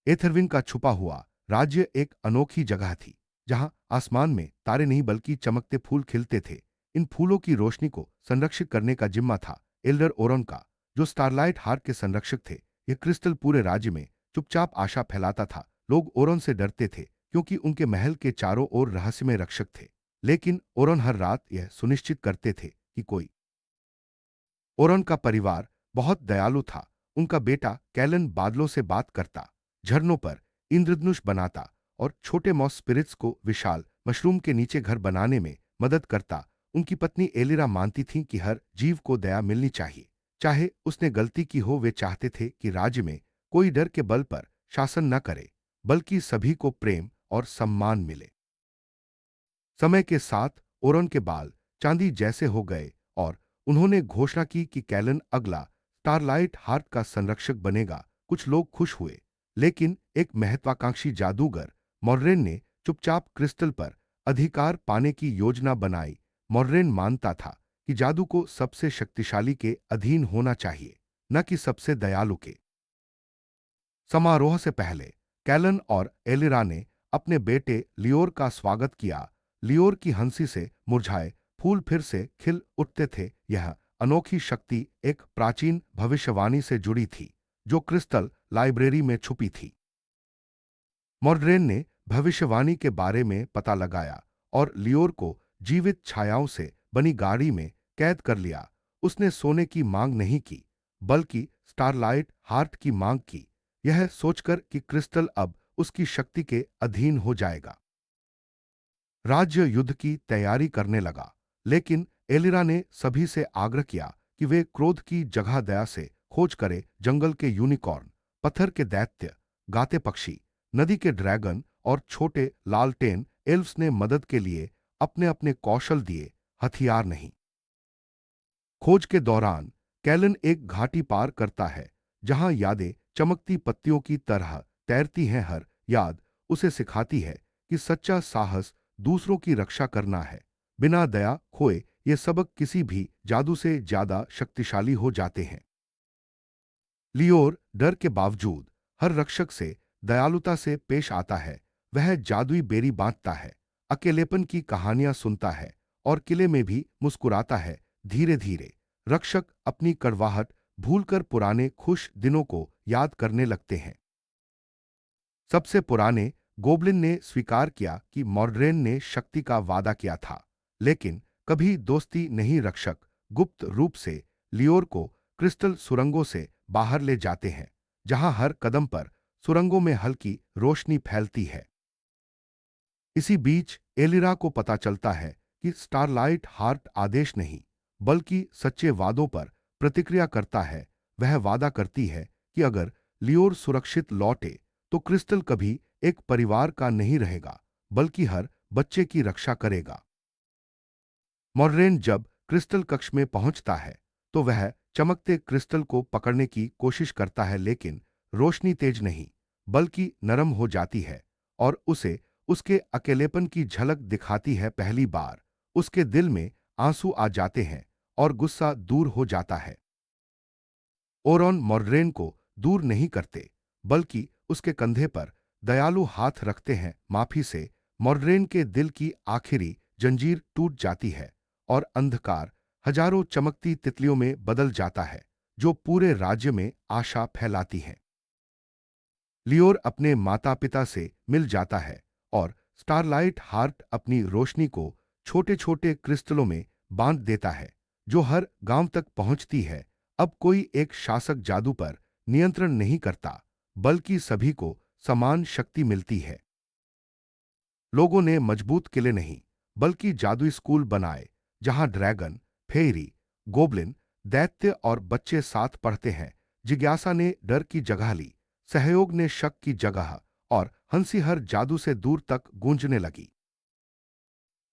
एथरविन का छुपा हुआ राज्य एक अनोखी जगह थी, जहां आसमान में तारे नहीं बल्कि चमकते फूल खिलते थे। इन फूलों की रोशनी को संरक्षित करने का जिम्मा था एल्डर ओरन का, जो स्टारलाइट हार्ट के संरक्षक थे। यह क्रिस्टल पूरे राज्य में चुपचाप आशा फैलाता था। लोग ओरन से डरते थे क्योंकि उनके महल के चारों ओर रहस्यमय रक्षक थे। लेकिन ओरन हर रात यह सुनिश्चित करते थे कि कोई ओरन का परिवार बहुत दयालु था। उनका बेटा कैलन बादलों से बात करता, झरनों पर इंद्रधनुष बनाता और छोटे मॉस स्पिरिट्स को विशाल मशरूम के नीचे घर बनाने में मदद करता। उनकी पत्नी एलिरा मानती थीं कि हर जीव को दया मिलनी चाहिए, चाहे उसने गलती की हो। वे चाहते थे कि राज्य में कोई डर के बल पर शासन न करे, बल्कि सभी को प्रेम और सम्मान मिले। समय के साथ ओरन के बाल चांदी जैसे हो गए और उन्होंने घोषणा की कि कैलन अगला स्टारलाइट हार्ट का संरक्षक बनेगा। कुछ लोग खुश हुए, लेकिन एक महत्वाकांक्षी जादूगर मॉर्रेन ने चुपचाप क्रिस्टल पर अधिकार पाने की योजना बनाई। मॉर्रेन मानता था कि जादू को सबसे शक्तिशाली के अधीन होना चाहिए, न कि सबसे दयालु के। समारोह से पहले कैलन और एलिरा ने अपने बेटे लियोर का स्वागत किया। लियोर की हंसी से मुरझाए फूल फिर से खिल उठते थे। यह अनोखी शक्ति एक प्राचीन भविष्यवाणी से जुड़ी थी, जो क्रिस्टल लाइब्रेरी में छुपी थी। मॉर्ड्रेन ने भविष्यवाणी के बारे में पता लगाया और लियोर को जीवित छायाओं से बनी गाड़ी में कैद कर लिया। उसने सोने की मांग नहीं की, बल्कि स्टारलाइट हार्ट की मांग की, यह सोचकर कि क्रिस्टल अब उसकी शक्ति के अधीन हो जाएगा। राज्य युद्ध की तैयारी करने लगा, लेकिन एलिरा ने सभी से आग्रह किया कि वे क्रोध की जगह दया से खोज करे। जंगल के यूनिकॉर्न, पत्थर के दैत्य, गाते पक्षी, नदी के ड्रैगन और छोटे लालटेन एल्व्स ने मदद के लिए अपने अपने कौशल दिए, हथियार नहीं। खोज के दौरान कैलन एक घाटी पार करता है, जहां यादें चमकती पत्तियों की तरह तैरती हैं। हर याद उसे सिखाती है कि सच्चा साहस दूसरों की रक्षा करना है, बिना दया खोए। ये सबक किसी भी जादू से ज्यादा शक्तिशाली हो जाते हैं। लियोर डर के बावजूद हर रक्षक से दयालुता से पेश आता है। वह जादुई बेरी बांटता है, अकेलेपन की कहानियां सुनता है और किले में भी मुस्कुराता है। धीरे धीरे रक्षक अपनी कड़वाहट भूलकर पुराने खुश दिनों को याद करने लगते हैं। सबसे पुराने गोबलिन ने स्वीकार किया कि मॉर्ड्रेन ने शक्ति का वादा किया था, लेकिन कभी दोस्ती नहीं। रक्षक गुप्त रूप से लियोर को क्रिस्टल सुरंगों से बाहर ले जाते हैं, जहां हर कदम पर सुरंगों में हल्की रोशनी फैलती है। इसी बीच एलिरा को पता चलता है कि स्टारलाइट हार्ट आदेश नहीं, बल्कि सच्चे वादों पर प्रतिक्रिया करता है। वह वादा करती है कि अगर लियोर सुरक्षित लौटे तो क्रिस्टल कभी एक परिवार का नहीं रहेगा, बल्कि हर बच्चे की रक्षा करेगा। मॉर्रेन जब क्रिस्टल कक्ष में पहुंचता है तो वह चमकते क्रिस्टल को पकड़ने की कोशिश करता है, लेकिन रोशनी तेज नहीं बल्कि नरम हो जाती है और उसे उसके अकेलेपन की झलक दिखाती है। पहली बार उसके दिल में आंसू आ जाते हैं और गुस्सा दूर हो जाता है। ओरॉन मॉर्ड्रेन को दूर नहीं करते, बल्कि उसके कंधे पर दयालु हाथ रखते हैं। माफी से मॉर्ड्रेन के दिल की आखिरी जंजीर टूट जाती है और अंधकार हजारों चमकती तितलियों में बदल जाता है, जो पूरे राज्य में आशा फैलाती हैं। लियोर अपने माता पिता से मिल जाता है और स्टारलाइट हार्ट अपनी रोशनी को छोटे छोटे क्रिस्टलों में बांध देता है, जो हर गांव तक पहुंचती है। अब कोई एक शासक जादू पर नियंत्रण नहीं करता, बल्कि सभी को समान शक्ति मिलती है। लोगों ने मजबूत किले नहीं, बल्कि जादुई स्कूल बनाए, जहां ड्रैगन, फेयरी, गोबलिन, दैत्य और बच्चे साथ पढ़ते हैं। जिज्ञासा ने डर की जगह ली, सहयोग ने शक की जगह, और हंसी हर जादू से दूर तक गूंजने लगी।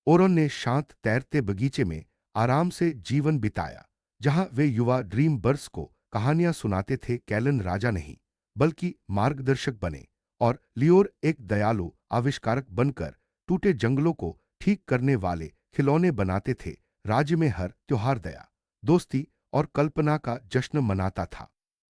ओरन ने शांत तैरते बगीचे में आराम से जीवन बिताया, जहां वे युवा ड्रीम बर्ड्स को कहानियां सुनाते थे। कैलन राजा नहीं, बल्कि मार्गदर्शक बने और लियोर एक दयालु आविष्कारक बनकर टूटे जंगलों को ठीक करने वाले खिलौने बनाते थे। राज्य में हर त्योहार दया, दोस्ती और कल्पना का जश्न मनाता था।